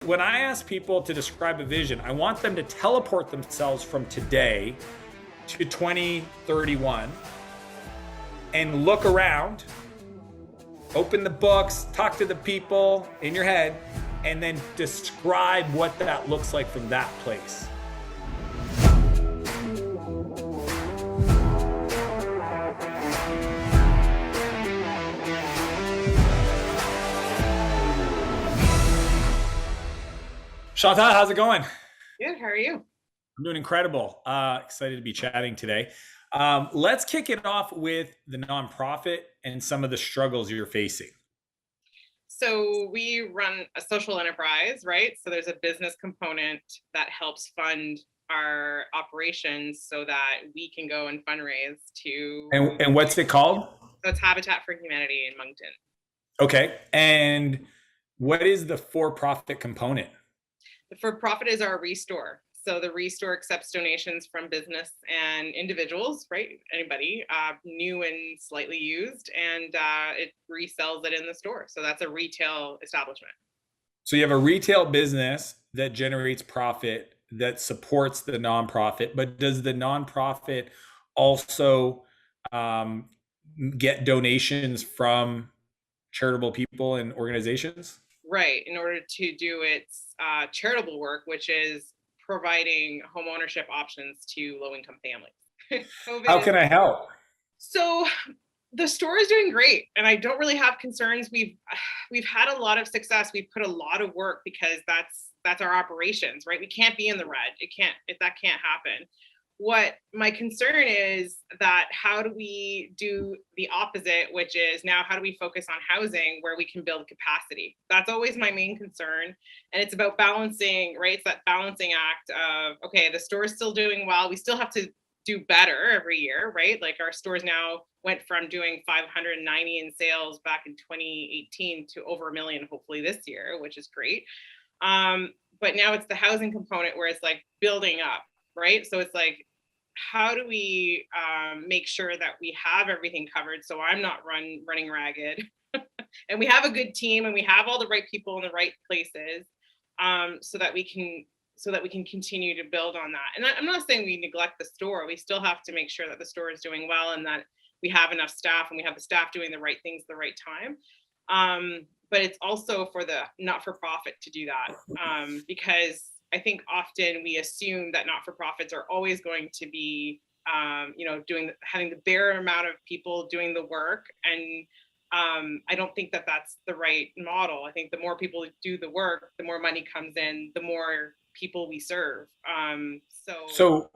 when I ask people to describe a vision, I want them to teleport themselves from today to 2031 and look around, open the books, talk to the people in your head, and then describe what that looks like from that place. Chantal, how's it going? Good. How are you? I'm doing incredible. Excited to be chatting today. Let's kick it off with the nonprofit and some of the struggles you're facing. So we run a social enterprise, right? So there's a business component that helps fund our operations so that we can go and fundraise to. And what's it called? So it's Habitat for Humanity in Moncton. Okay. And what is the for-profit component? The for-profit is our Restore. So the Restore accepts donations from business and individuals, right? Anybody, new and slightly used, and it resells it in the store. So that's a retail establishment. So you have a retail business that generates profit that supports the nonprofit, but does the nonprofit also get donations from charitable people and organizations? Right, in order to do its charitable work, which is providing home ownership options to low-income families. How can I help? So the store is doing great, and I don't really have concerns. We've had a lot of success. We've put a lot of work because that's our operations, right? We can't be in the red. That can't happen. What my concern is that how do we do the opposite, which is now how do we focus on housing where we can build capacity? That's always my main concern. And it's about balancing, right? It's that balancing act of, okay, the store is still doing well. We still have to do better every year, right? Like our stores now went from doing 590 in sales back in 2018 to over 1 million, hopefully this year, which is great. But now it's the housing component where it's like building up, right? So it's like, how do we make sure that we have everything covered so I'm not running ragged and we have a good team and we have all the right people in the right places, so that we can continue to build on that. And I'm not saying we neglect the store. We still have to make sure that the store is doing well and that we have enough staff and we have the staff doing the right things at the right time. But it's also for the not-for-profit to do that, because I think often we assume that not-for-profits are always going to be, having the bare amount of people doing the work. And I don't think that that's the right model. I think the more people do the work, the more money comes in, the more people we serve. So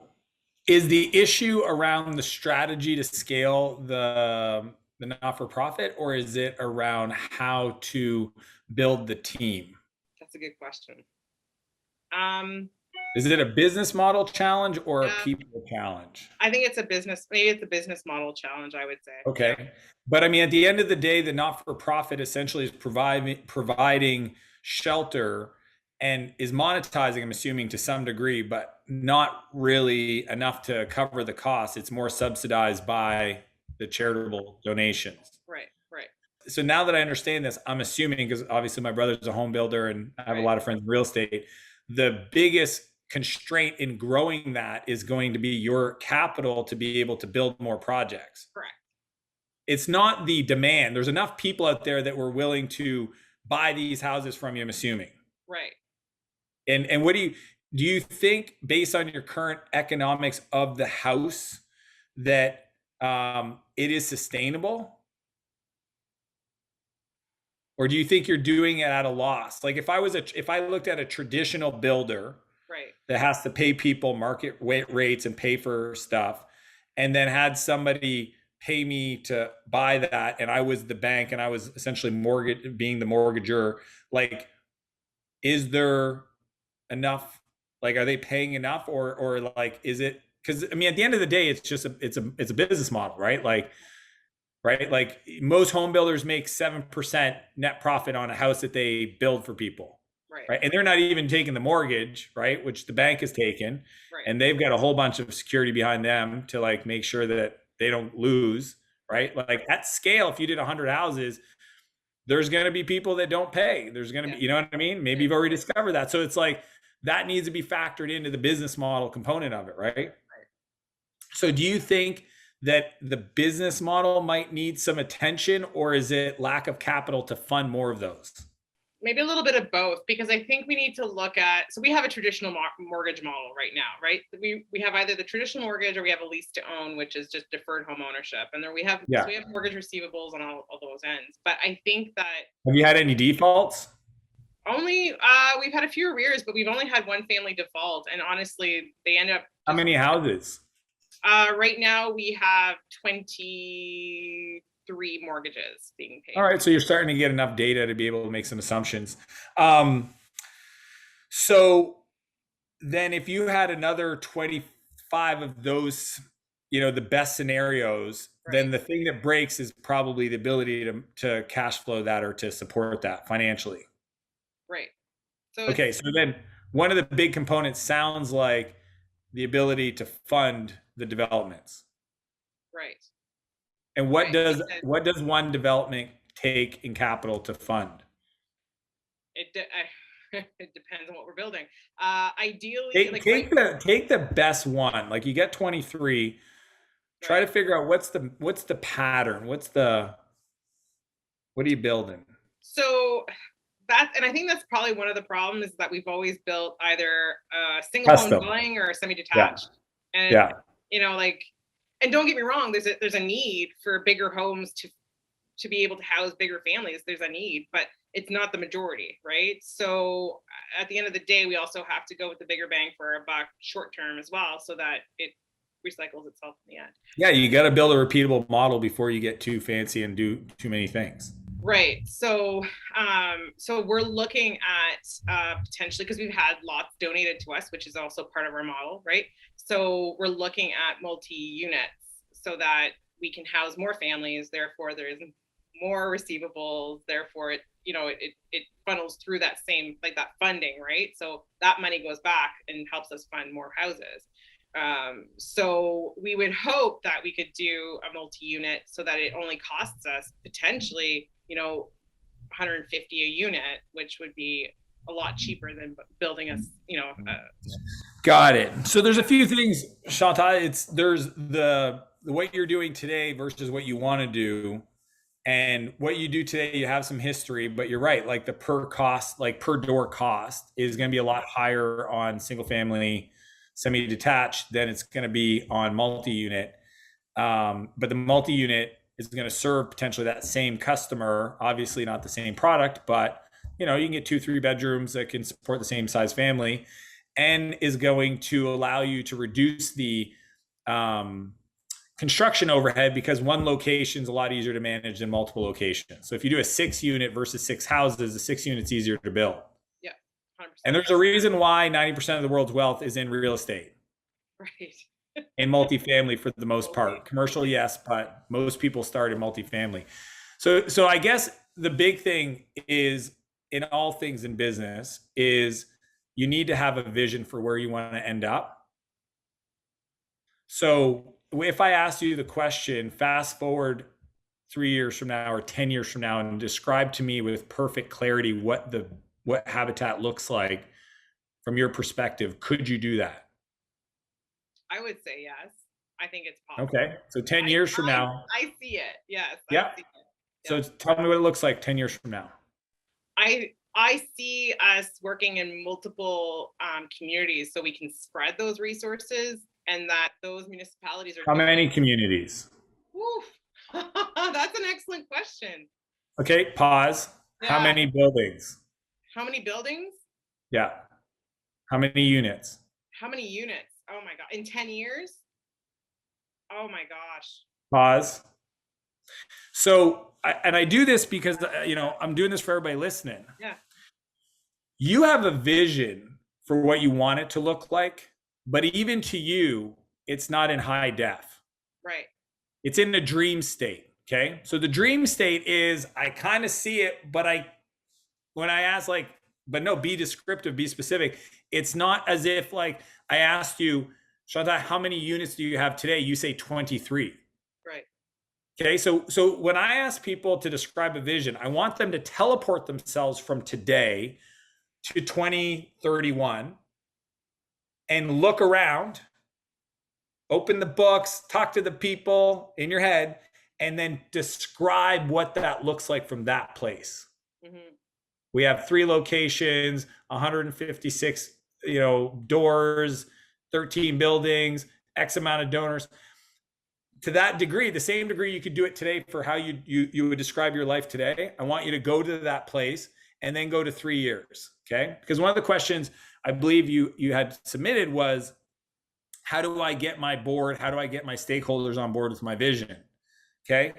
is the issue around the strategy to scale the not-for-profit, or is it around how to build the team? That's a good question. Is it a business model challenge or a people challenge? I think maybe it's a business model challenge, I would say. Okay. Yeah. But I mean, at the end of the day, the not-for-profit essentially is providing shelter and is monetizing, I'm assuming, to some degree, but not really enough to cover the cost. It's more subsidized by the charitable donations. Right. So now that I understand this, I'm assuming, because obviously my brother's a home builder and I have a lot of friends in real estate, the biggest constraint in growing that is going to be your capital to be able to build more projects. Correct. It's not the demand. There's enough people out there that were willing to buy these houses from you, I'm assuming. Right. And what do you think, based on your current economics of the house, that it is sustainable? Or do you think you're doing it at a loss? Like if I looked at a traditional builder, right, that has to pay people market rates and pay for stuff, and then had somebody pay me to buy that, and I was the bank and I was essentially being the mortgager, like, is there enough? Like, are they paying enough, or like, is it? Because I mean, at the end of the day, it's just it's a business model, right? Like most home builders make 7% net profit on a house that they build for people. Right. And they're not even taking the mortgage, right, which the bank has taken. Right. And they've got a whole bunch of security behind them to like make sure that they don't lose, right? Like at scale, if you did 100 houses, there's going to be people that don't pay. There's going to Yeah. be, you know what I mean? Maybe you've already discovered that. So it's like that needs to be factored into the business model component of it, right? Right. So do you think that the business model might need some attention, or is it lack of capital to fund more of those? Maybe a little bit of both, because I think we need to look at, so we have a traditional mortgage model right now, right? We have either the traditional mortgage or we have a lease to own, which is just deferred home ownership. And then Yeah. so we have mortgage receivables on all those ends. But I think that Have you had any defaults? only we've had a few arrears, but we've only had one family default. And honestly, they end up How many houses? right now we have 23 mortgages being paid. All right. So you're starting to get enough data to be able to make some assumptions. So then if you had another 25 of those, the best scenarios, then the thing that breaks is probably the ability to cash flow that or to support that financially. Right. So okay. So then one of the big components sounds like the ability to fund the developments. Right. And what does one development take in capital to fund? It depends on what we're building. Ideally, take the best one. Like you get 23. Try to figure out what's the pattern. What are you building? So and I think that's probably one of the problems, is that we've always built either a single home dwelling or a semi-detached. Yeah. And and don't get me wrong, there's a need for bigger homes to be able to house bigger families. There's a need, but it's not the majority, right? So at the end of the day, we also have to go with the bigger bang for our buck short term as well, so that it recycles itself in the end. Yeah, you got to build a repeatable model before you get too fancy and do too many things. Right. So we're looking at potentially, because we've had lots donated to us, which is also part of our model, right? So we're looking at multi-units so that we can house more families. Therefore, there's more receivables. Therefore, it funnels through that same, like that funding, right? So that money goes back and helps us fund more houses. So we would hope that we could do a multi-unit so that it only costs us potentially, $150 a unit, which would be a lot cheaper than building us, Got it. So there's a few things, Chantal. There's the what you're doing today versus what you want to do. And what you do today, you have some history, but you're right. Like the per door cost is going to be a lot higher on single family semi-detached than it's going to be on multi-unit. But the multi-unit is going to serve potentially that same customer, obviously not the same product, but you can get 2-3 bedrooms that can support the same size family, and is going to allow you to reduce the construction overhead, because one location is a lot easier to manage than multiple locations. So if you do a 6-unit versus 6 houses, the 6 unit's easier to build. Yeah, 100%. And there's a reason why 90% of the world's wealth is in real estate. Right. In multifamily for the most part. Commercial, yes, but most people start in multifamily. So I guess the big thing is, in all things in business, is you need to have a vision for where you want to end up. So if I asked you the question, fast forward 3 years from now or 10 years from now, and describe to me with perfect clarity what Habitat looks like from your perspective, could you do that? I would say yes. I think it's possible. Okay. So 10 years from now. I see it. Yes. Yeah. I see it. So tell me what it looks like 10 years from now. I see us working in multiple communities, so we can spread those resources, and that those municipalities are. How many communities? Oof. That's an excellent question. Okay, pause. Yeah. How many buildings? How many buildings? Yeah. How many units? How many units? Oh my God. In 10 years? Oh my gosh. Pause. So, I do this because, I'm doing this for everybody listening. Yeah. You have a vision for what you want it to look like, but even to you, it's not in high def. Right. It's in the dream state. Okay. So the dream state is, I kind of see it, but when I ask but no, be descriptive, be specific. It's not as if I asked you, Chantal, how many units do you have today? You say 23. Right. Okay, so when I ask people to describe a vision, I want them to teleport themselves from today to 2031 and look around, open the books, talk to the people in your head, and then describe what that looks like from that place. Mm-hmm. We have 3 locations, 156, doors, 13 buildings, X amount of donors. To that degree, the same degree you could do it today for how you would describe your life today. I want you to go to that place and then go to 3 years. Okay. Because one of the questions I believe you had submitted was, how do I get my board? How do I get my stakeholders on board with my vision? Okay.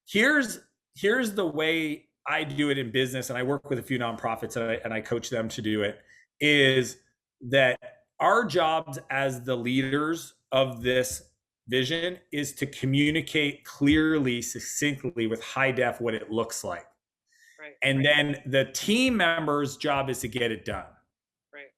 Here's the way I do it in business, and I work with a few nonprofits and I coach them to do it, is that our jobs as the leaders of this vision is to communicate clearly, succinctly, with high def what it looks like. Right. And then the team members' job is to get it done. Right.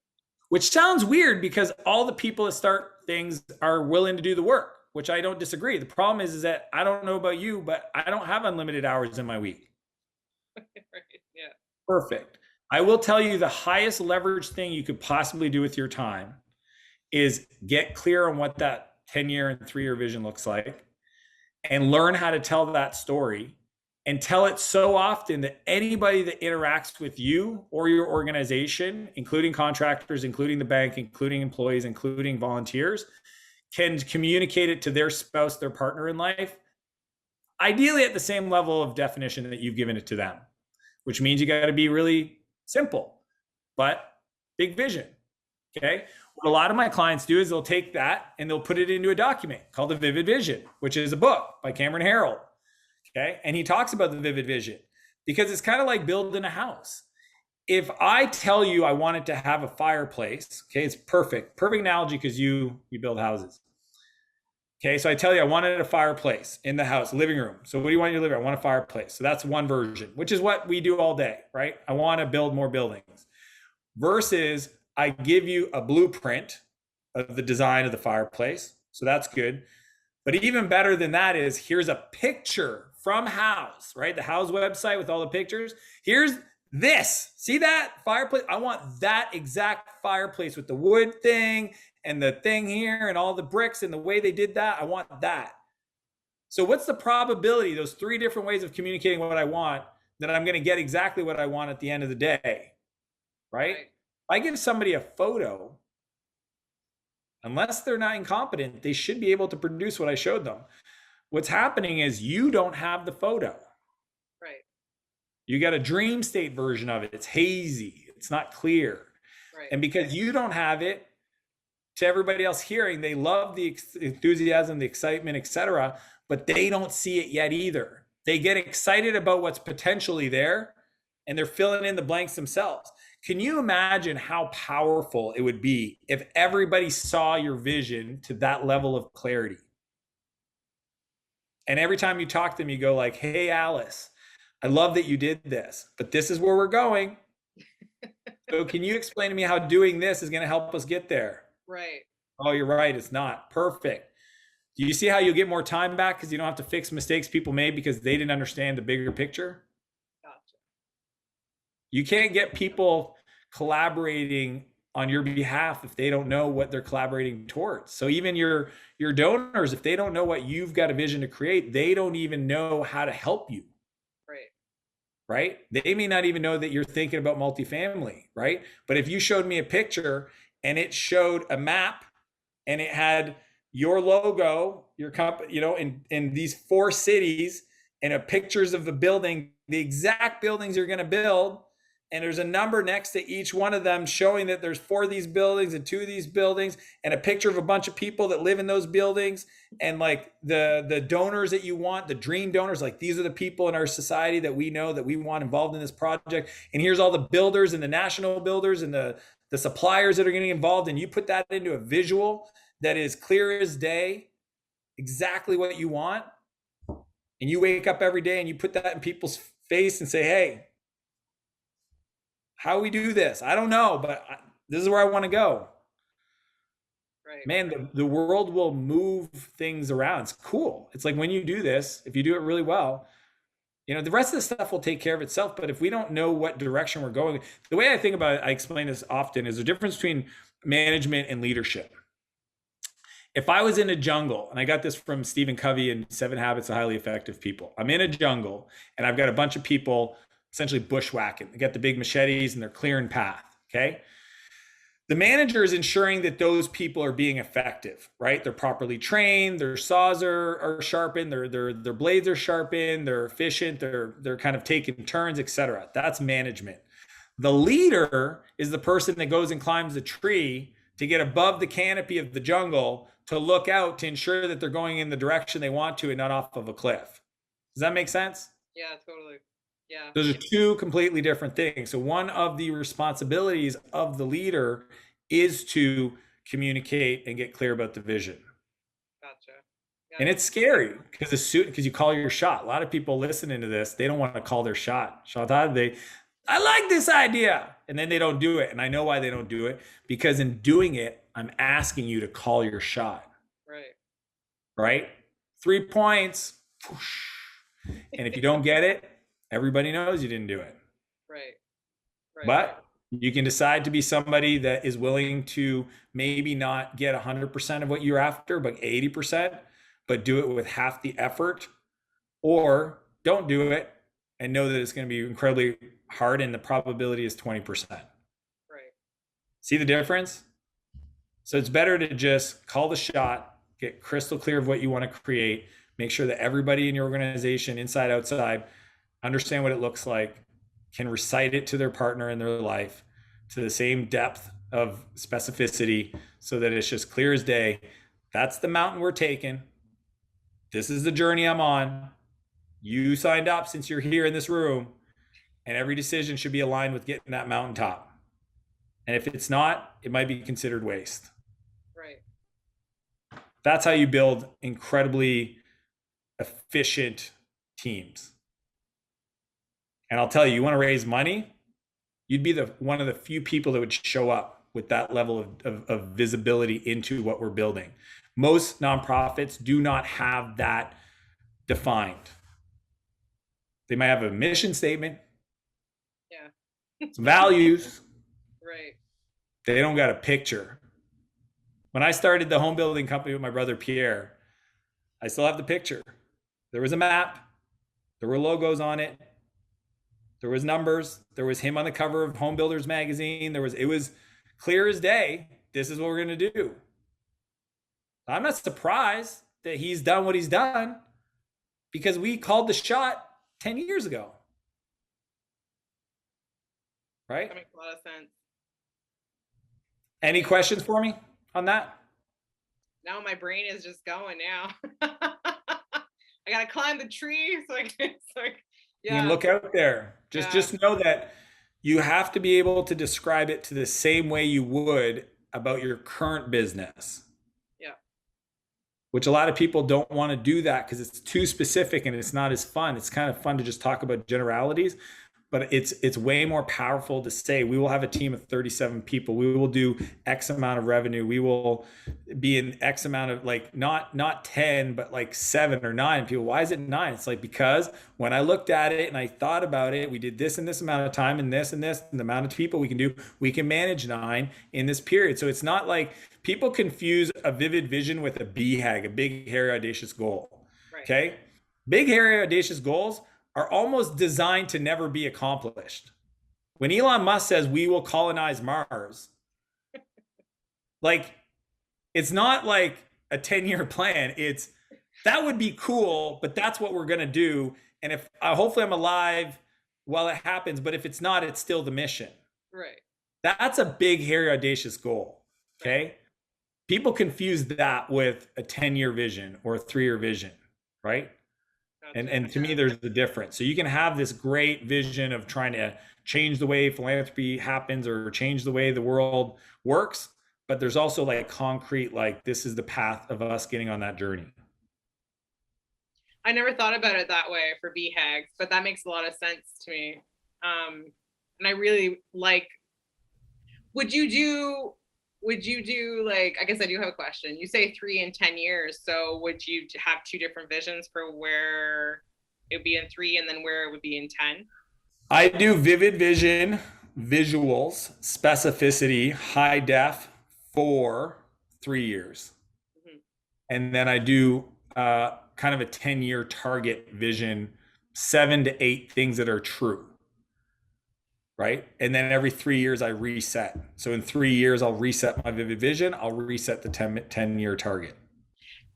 Which sounds weird because all the people that start things are willing to do the work, which I don't disagree. The problem is that I don't know about you, but I don't have unlimited hours in my week. Right. Yeah. Perfect. I will tell you the highest leverage thing you could possibly do with your time is get clear on what that 10-year and 3-year vision looks like and learn how to tell that story, and tell it so often that anybody that interacts with you or your organization, including contractors, including the bank, including employees, including volunteers, can communicate it to their spouse, their partner in life, ideally at the same level of definition that you've given it to them, which means you got to be really simple, but big vision. Okay. What a lot of my clients do is they'll take that and they'll put it into a document called the Vivid Vision, which is a book by Cameron Herold. Okay. And he talks about the vivid vision because it's kind of like building a house. If I tell you I want it to have a fireplace, okay, it's perfect analogy because you build houses. Okay. So I tell you, I wanted a fireplace in the house, living room. So what do you want in your living room? I want a fireplace. So that's one version, which is what we do all day, right? I want to build more buildings versus I give you a blueprint of the design of the fireplace. So that's good. But even better than that is, here's a picture from House, right? The House website with all the pictures. Here's this. See that fireplace? I want that exact fireplace with the wood thing and the thing here and all the bricks and the way they did that. I want that. So what's the probability, those 3 different ways of communicating what I want, that I'm going to get exactly what I want at the end of the day, right? If I give somebody a photo, unless they're not incompetent, they should be able to produce what I showed them. What's happening is you don't have the photo. Right. You got a dream state version of it. It's hazy. It's not clear. Right. And because you don't have it, to everybody else hearing, they love the enthusiasm, the excitement, etc., but they don't see it yet either. They get excited about what's potentially there, and they're filling in the blanks themselves. Can you imagine how powerful it would be if everybody saw your vision to that level of clarity? And every time you talk to them, you go like, hey, Alice, I love that you did this, but this is where we're going. So can you explain to me how doing this is going to help us get there? Right. Oh, you're right. It's not. Perfect. Do you see how you'll get more time back because you don't have to fix mistakes people made because they didn't understand the bigger picture? Gotcha. You can't get people collaborating on your behalf if they don't know what they're collaborating towards. So even your donors, if they don't know what you've got a vision to create, they don't even know how to help you. Right? They may not even know that you're thinking about multifamily, right? But if you showed me a picture and it showed a map and it had your logo, your company, in these 4 cities, and a pictures of the building, the exact buildings you're going to build, and there's a number next to each one of them showing that there's 4 of these buildings and 2 of these buildings, and a picture of a bunch of people that live in those buildings, and like the donors that you want, the dream donors, like these are the people in our society that we know that we want involved in this project, and here's all the builders and the national builders and the suppliers that are getting involved, and you put that into a visual that is clear as day, exactly what you want, and you wake up every day and you put that in people's face and say, hey, how we do this? I don't know, but this is where I want to go. Right. man, the world will move things around. It's cool. It's like when you do this, if you do it really well, the rest of the stuff will take care of itself. But if we don't know what direction we're going, the way I think about it, I explain this often, is the difference between management and leadership. If I was in a jungle, and I got this from Stephen Covey in 7 Habits of Highly Effective People, I'm in a jungle and I've got a bunch of people essentially bushwhacking. They got the big machetes and they're clearing path. Okay. The manager is ensuring that those people are being effective, right? They're properly trained, their saws are sharpened, their blades are sharpened, they're efficient, they're kind of taking turns, etc. That's management. The leader is the person that goes and climbs a tree to get above the canopy of the jungle to look out to ensure that they're going in the direction they want to and not off of a cliff. Does that make sense? Yeah, totally. Yeah. Those are two completely different things. So one of the responsibilities of the leader is to communicate and get clear about the vision. Gotcha. And it's scary because you call your shot. A lot of people listening to this, they don't want to call their shot. Chantal, I like this idea. And then they don't do it. And I know why they don't do it, because in doing it, I'm asking you to call your shot. Right. Right? 3 points. And if you don't get it, everybody knows you didn't do it. Right. But you can decide to be somebody that is willing to maybe not get 100% of what you're after, but 80%, but do it with half the effort, or don't do it and know that it's going to be incredibly hard and the probability is 20%. Right. See the difference? So it's better to just call the shot, get crystal clear of what you want to create, make sure that everybody in your organization, inside, outside, understand what it looks like, can recite it to their partner in their life to the same depth of specificity so that it's just clear as day. That's the mountain we're taking. This is the journey I'm on. You signed up since you're here in this room, and every decision should be aligned with getting that mountaintop. And if it's not, it might be considered waste. Right. That's how you build incredibly efficient teams. And I'll tell you, you want to raise money, you'd be one of the few people that would show up with that level of visibility into what we're building. Most nonprofits do not have that defined. They might have a mission statement, some values. Right. They don't got a picture. When I started the home building company with my brother Pierre, I still have the picture. There was a map. There were logos on it. There was numbers. There was him on the cover of Home Builders magazine. It was clear as day. This is what we're going to do. I'm not surprised that he's done what he's done, because we called the shot 10 years ago. Right? That makes a lot of sense. Any questions for me on that? Now my brain is just going now. I got to climb the tree. You can look out there. Just know that you have to be able to describe it to the same way you would about your current business. Yeah. Which a lot of people don't want to do that because it's too specific and it's not as fun. It's kind of fun to just talk about generalities, but it's way more powerful to say, we will have a team of 37 people. We will do X amount of revenue. We will be in X amount of, like, not 10, but like 7 or 9 people. Why is it 9? It's like, because when I looked at it and I thought about it, we did this in this amount of time and this and this, and the amount of people we can do, we can manage 9 in this period. So it's not like people confuse a vivid vision with a BHAG, a big, hairy, audacious goal. Right. Okay. Big, hairy, audacious goals are almost designed to never be accomplished. When Elon Musk says we will colonize Mars, like, it's not like a 10-year plan. It's, that would be cool, but that's what we're going to do. And if hopefully I'm alive while it happens, but if it's not, it's still the mission. Right. That's a big, hairy, audacious goal. Okay. Right. People confuse that with a 10-year vision or a 3-year vision, right? And to me, there's the difference. So you can have this great vision of trying to change the way philanthropy happens or change the way the world works, but there's also like concrete, like, this is the path of us getting on that journey. I never thought about it that way for BHAGs, but that makes a lot of sense to me. And I really like, would you do would you do like, I guess I do have a question. You say 3 and 10 years. So would you have two different visions for where it would be in 3 and then where it would be in 10? I do vivid vision, visuals, specificity, high def for 3 years. Mhm. And then I do kind of a 10-year target vision, 7 to 8 things that are true. Right. And then every 3 years I reset. So in 3 years, I'll reset my vivid vision. I'll reset the 10-year target.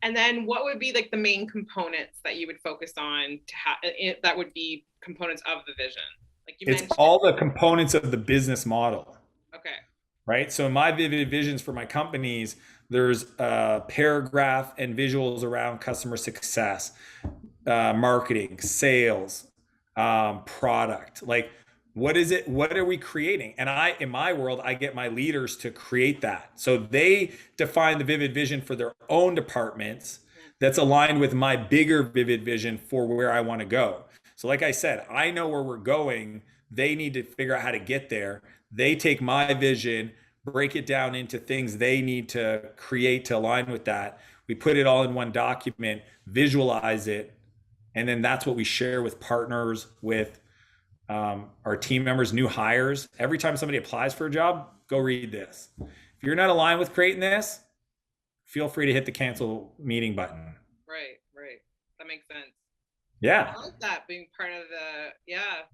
And then what would be like the main components that you would focus on to have that would be components of the vision? Like you It's mentioned. all the components of the business model. Okay. Right. So in my vivid visions for my companies, there's a paragraph and visuals around customer success, marketing, sales, product. Like, what is it? What are we creating? And in my world, I get my leaders to create that. So they define the vivid vision for their own departments that's aligned with my bigger vivid vision for where I want to go. So like I said, I know where we're going. They need to figure out how to get there. They take my vision, break it down into things they need to create to align with that. We put it all in one document, visualize it, and then that's what we share with partners, with our team members, new hires. Every time somebody applies for a job, go read this. If you're not aligned with creating this, feel free to hit the cancel meeting button. Right, right. That makes sense. Yeah. I like that being part of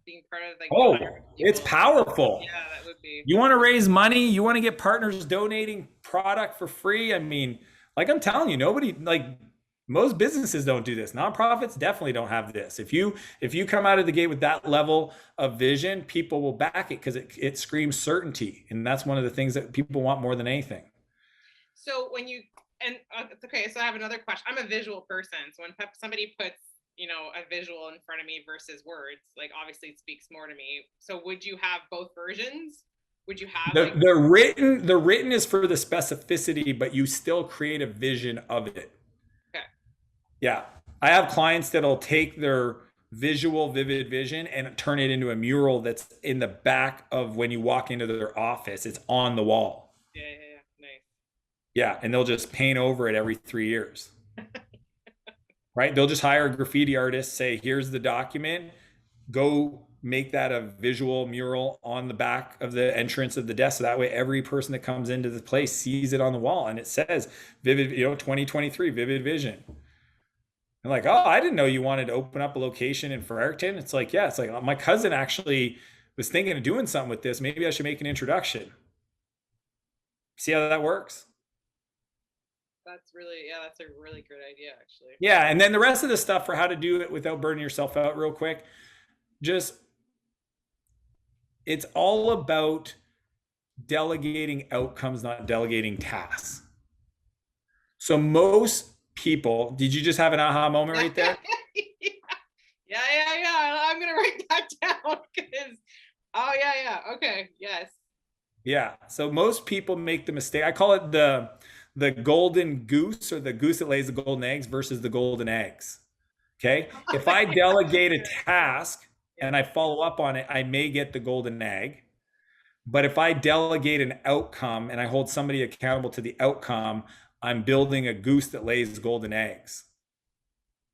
being part of like Oh, the it's people. powerful. Yeah, that would be. You want to raise money? You want to get partners donating product for free? I mean, like I'm telling you, nobody, like most businesses don't do this. Nonprofits definitely don't have this. If you come out of the gate with that level of vision, people will back it because it screams certainty, and that's one of the things that people want more than anything. So when you okay, so I have another question. I'm a visual person, so when somebody puts a visual in front of me versus words, like obviously it speaks more to me. So would you have both versions? Would you have The written is for the specificity, but you still create a vision of it. Okay. Yeah. I have clients that'll take their visual vivid vision and turn it into a mural that's in the back of when you walk into their office. It's on the wall. Yeah, nice. Yeah, and they'll just paint over it every 3 years. Right? They'll just hire a graffiti artist, say, here's the document, go make that a visual mural on the back of the entrance of the desk. So that way every person that comes into the place sees it on the wall and it says vivid, 2023 vivid vision. And like, oh, I didn't know you wanted to open up a location in Fredericton. It's like, yeah, it's like my cousin actually was thinking of doing something with this. Maybe I should make an introduction. See how that works? That's a really good idea, actually. Yeah. And then the rest of the stuff for how to do it without burning yourself out real quick. It's all about delegating outcomes, not delegating tasks. So most people, did you just have an aha moment right there? Yeah. I'm going to write that down because, okay, yes. Yeah. So most people make the mistake. I call it the golden goose, or the goose that lays the golden eggs versus the golden eggs. Okay. If I delegate a task and I follow up on it, I may get the golden egg. But if I delegate an outcome and I hold somebody accountable to the outcome, I'm building a goose that lays golden eggs.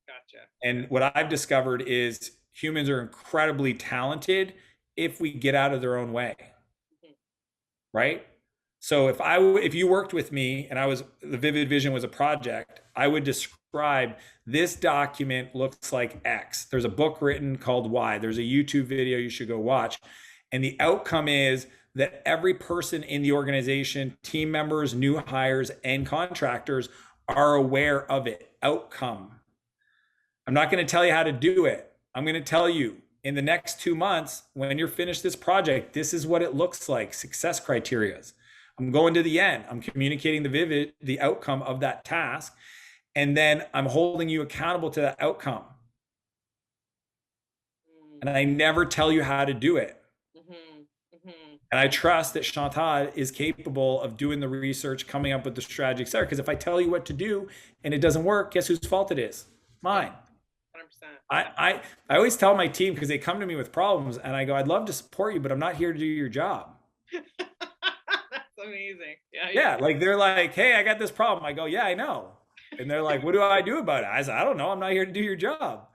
Gotcha. And what I've discovered is humans are incredibly talented if we get out of their own way. Mm-hmm. Right? So if you worked with me and the vivid vision was a project, I would describe this document looks like X. There's a book written called Y. There's a YouTube video you should go watch. And the outcome is that every person in the organization, team members, new hires, and contractors are aware of it. Outcome. I'm not going to tell you how to do it. I'm going to tell you in the next 2 months, when you're finished this project, this is what it looks like. Success criteria. I'm going to the end. I'm communicating the outcome of that task. And then I'm holding you accountable to that outcome. And I never tell you how to do it. And I trust that Chantal is capable of doing the research, coming up with the strategy, etc. Because if I tell you what to do and it doesn't work, guess whose fault it is? Mine. 100%. I always tell my team, because they come to me with problems and I go, I'd love to support you, but I'm not here to do your job. That's amazing. Yeah. Yeah, like they're like, hey, I got this problem. I go, yeah, I know. And they're like, what do I do about it? I said, I don't know. I'm not here to do your job,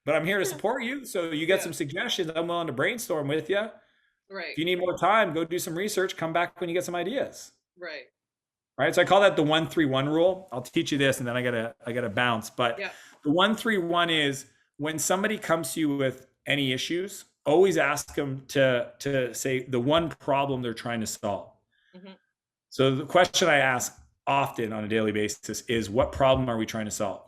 but I'm here to support you. So you get some suggestions. I'm willing to brainstorm with you. Right. If you need more time, go do some research. Come back when you get some ideas. Right. Right. So I call that the 1-3-1 rule. I'll teach you this, and then I gotta bounce. But the 1-3-1 is when somebody comes to you with any issues, always ask them to say the one problem they're trying to solve. Mm-hmm. So the question I ask often on a daily basis is, what problem are we trying to solve?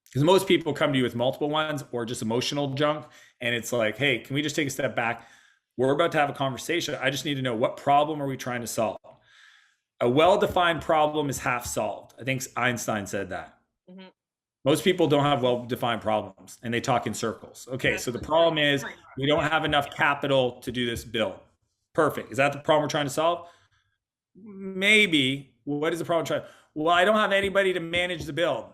Because most people come to you with multiple ones or just emotional junk. And it's like, hey, can we just take a step back? We're about to have a conversation. I just need to know, what problem are we trying to solve? A well-defined problem is half solved. I think Einstein said that. Mm-hmm. Most people don't have well-defined problems, and they talk in circles. Okay, so the problem is we don't have enough capital to do this bill. Perfect. Is that the problem we're trying to solve? Maybe. What is the problem trying? Well, I don't have anybody to manage the build.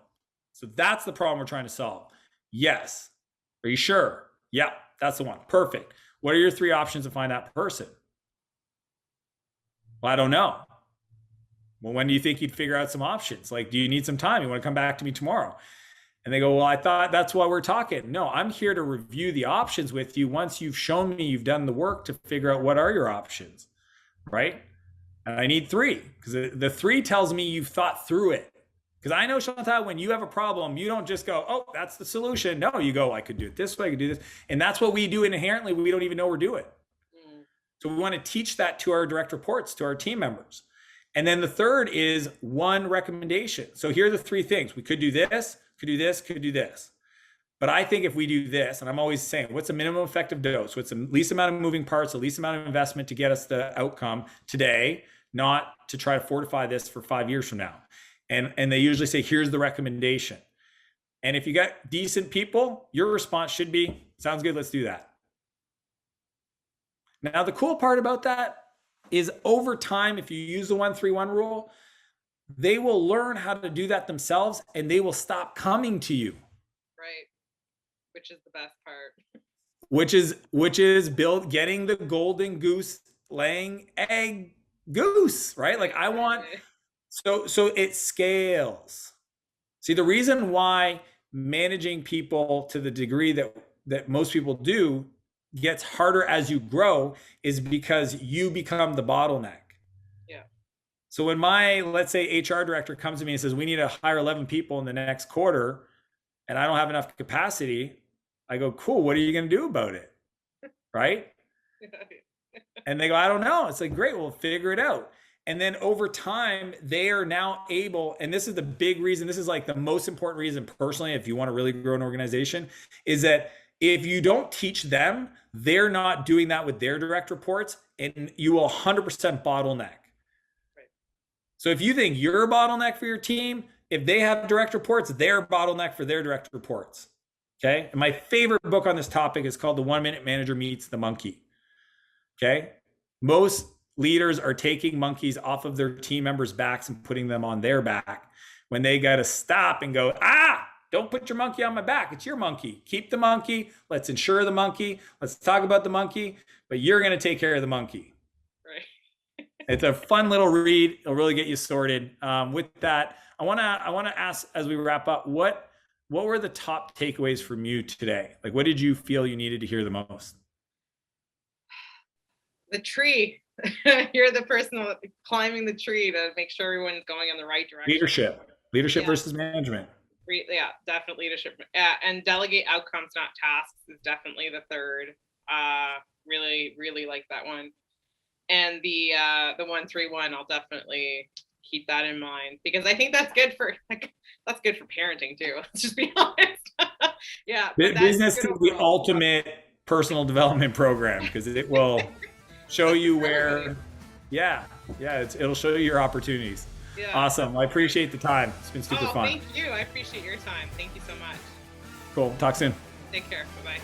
So that's the problem we're trying to solve. Yes. Are you sure? Yeah, that's the one. Perfect. What are your 3 options to find that person? Well, I don't know. Well, when do you think you'd figure out some options? Like, do you need some time? You want to come back to me tomorrow? And they go, well, I thought that's why we're talking. No, I'm here to review the options with you once you've shown me you've done the work to figure out what are your options, right? And I need 3, because the 3 tells me you've thought through it. Because I know, Chantal, when you have a problem, you don't just go, oh, that's the solution. No, you go, I could do it this way, I could do this. And that's what we do inherently. We don't even know we're doing. So we want to teach that to our direct reports, to our team members. And then the third is one recommendation. So here are the 3 things. We could do this, could do this, could do this. But I think if we do this, and I'm always saying, what's the minimum effective dose? What's the least amount of moving parts, the least amount of investment to get us the outcome today, not to try to fortify this for 5 years from now. And they usually say, here's the recommendation. And if you got decent people, your response should be, sounds good, let's do that. Now, the cool part about that is over time, if you use the 1-3-1 rule, they will learn how to do that themselves, and they will stop coming to you. Right. Which is the best part. Which is getting the golden goose laying egg goose, right? Like I want, so it scales. See, the reason why managing people to the degree that most people do gets harder as you grow is because you become the bottleneck. Yeah. So when my, let's say, HR director comes to me and says, we need to hire 11 people in the next quarter, and I don't have enough capacity, I go, cool, what are you going to do about it? Right? And they go, I don't know. It's like, great, we'll figure it out. And then over time, they are now able, and this is the big reason, this is like the most important reason personally, if you want to really grow an organization, is that if you don't teach them, they're not doing that with their direct reports, and you will 100% bottleneck. Right. So if you think you're a bottleneck for your team, if they have direct reports, they're a bottleneck for their direct reports. Okay. And my favorite book on this topic is called The 1 Minute Manager Meets the Monkey. Okay. Most leaders are taking monkeys off of their team members' backs and putting them on their back when they got to stop and go, don't put your monkey on my back. It's your monkey. Keep the monkey. Let's insure the monkey. Let's talk about the monkey, but you're going to take care of the monkey. Right. It's a fun little read. It'll really get you sorted. With that, I want to ask, as we wrap up, what were the top takeaways from you today? Like, what did you feel you needed to hear the most? The tree. You're the person climbing the tree to make sure everyone's going in the right direction. Leadership versus management. Yeah, definitely leadership. And delegate outcomes, not tasks, is definitely the third. Really, really like that one. And the 1-3-1, I'll definitely keep that in mind, because I think that's good for parenting too. Let's just be honest. Yeah. Business is the ultimate personal development program, because it will show you where, it'll show you your opportunities. Yeah. Awesome. I appreciate the time. It's been super fun. Thank you. I appreciate your time. Thank you so much. Cool. Talk soon. Take care. Bye-bye.